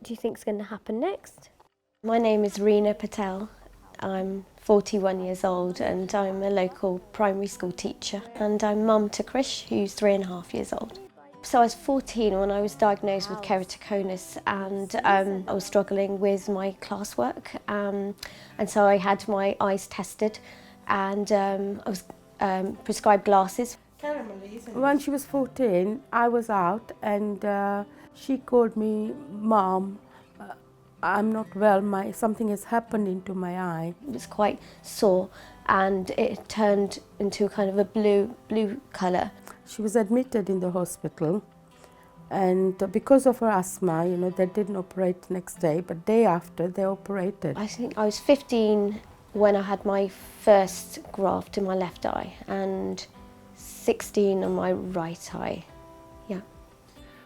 do you think is going to happen next? My name is Reena Patel. I'm 41 years old and I'm a local primary school teacher, and I'm mum to Krish, who's 3.5 years old. So I was 14 when I was diagnosed with keratoconus, and I was struggling with my classwork, and so I had my eyes tested, and I was prescribed glasses. When she was 14, I was out and she called me, "Mom, I'm not well, something has happened into my eye." It was quite sore and it turned into kind of a blue colour. She was admitted in the hospital, and because of her asthma, they didn't operate next day, but day after they operated. I think I was 15 when I had my first graft in my left eye and 16 on my right eye. Yeah.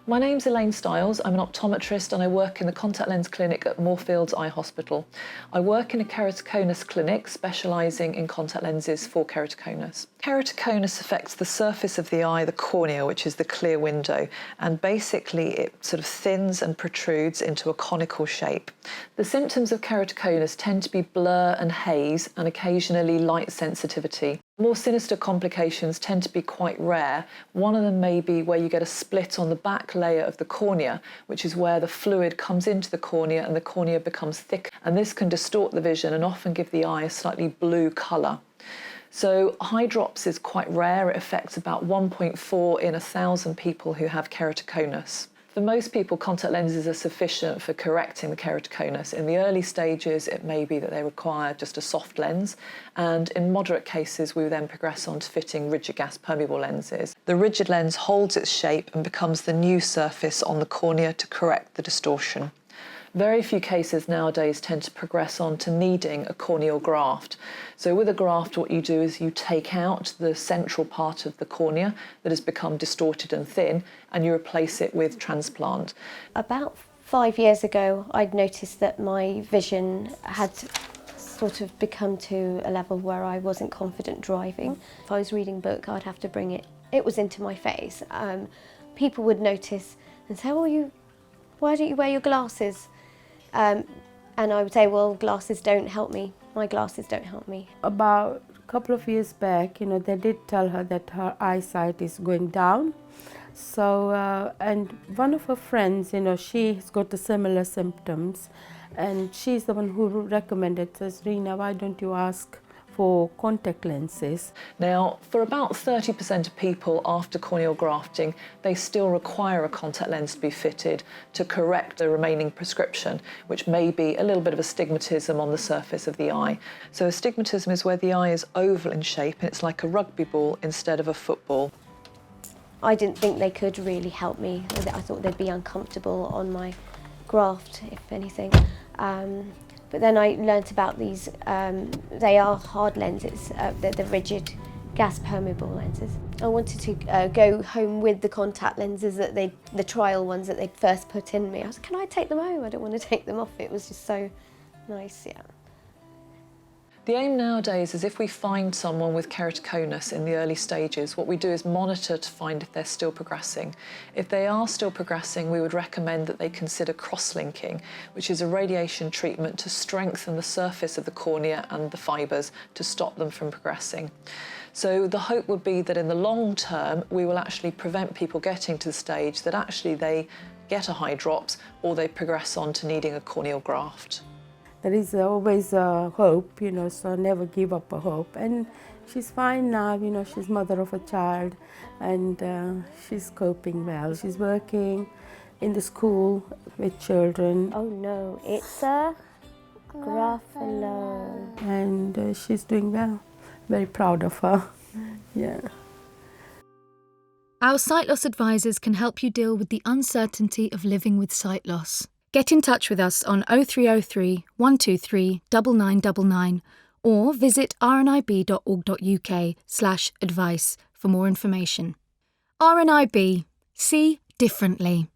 My name's Elaine Stiles. I'm an optometrist and I work in the contact lens clinic at Moorfields Eye Hospital. I work in a keratoconus clinic specialising in contact lenses for keratoconus. Keratoconus affects the surface of the eye, the cornea, which is the clear window, and basically it sort of thins and protrudes into a conical shape. The symptoms of keratoconus tend to be blur and haze and occasionally light sensitivity. More sinister complications tend to be quite rare. One of them may be where you get a split on the back layer of the cornea, which is where the fluid comes into the cornea and the cornea becomes thick, and this can distort the vision and often give the eye a slightly blue colour. So eye drops is quite rare. It affects about 1.4 in 1,000 people who have keratoconus. For most people, contact lenses are sufficient for correcting the keratoconus. In the early stages, it may be that they require just a soft lens, and in moderate cases, we then progress on to fitting rigid gas permeable lenses. The rigid lens holds its shape and becomes the new surface on the cornea to correct the distortion. Very few cases nowadays tend to progress on to needing a corneal graft. So with a graft, what you do is you take out the central part of the cornea that has become distorted and thin, and you replace it with transplant. About 5 years ago, I'd noticed that my vision had sort of become to a level where I wasn't confident driving. If I was reading a book, I'd have to bring it was into my face. People would notice and say, "Oh, why don't you wear your glasses?" And I would say, "Well, glasses don't help me. My glasses don't help me." About a couple of years back, they did tell her that her eyesight is going down. So, and one of her friends, she's got the similar symptoms, and she's the one who recommended, says, "Reena, why don't you ask for contact lenses?" Now, for about 30% of people after corneal grafting, they still require a contact lens to be fitted to correct the remaining prescription, which may be a little bit of astigmatism on the surface of the eye. So astigmatism is where the eye is oval in shape and it's like a rugby ball instead of a football. I didn't think they could really help me. I thought they'd be uncomfortable on my graft, if anything. But then I learnt about these, they are hard lenses, they're the rigid gas permeable lenses. I wanted to go home with the contact lenses the trial ones that they first put in me. I was like, "Can I take them home? I don't want to take them off." It was just so nice, yeah. The aim nowadays is if we find someone with keratoconus in the early stages, what we do is monitor to find if they're still progressing. If they are still progressing, we would recommend that they consider cross-linking, which is a radiation treatment to strengthen the surface of the cornea and the fibres to stop them from progressing. So the hope would be that in the long term, we will actually prevent people getting to the stage that actually they get a eye drops or they progress on to needing a corneal graft. There is always a hope, so never give up a hope. And she's fine now, she's mother of a child, and she's coping well. She's working in the school with children. Oh no, it's a Gruffalo. And she's doing well. Very proud of her. Yeah. Our sight loss advisors can help you deal with the uncertainty of living with sight loss. Get in touch with us on 0303 123 9999 or visit rnib.org.uk/advice for more information. RNIB. See differently.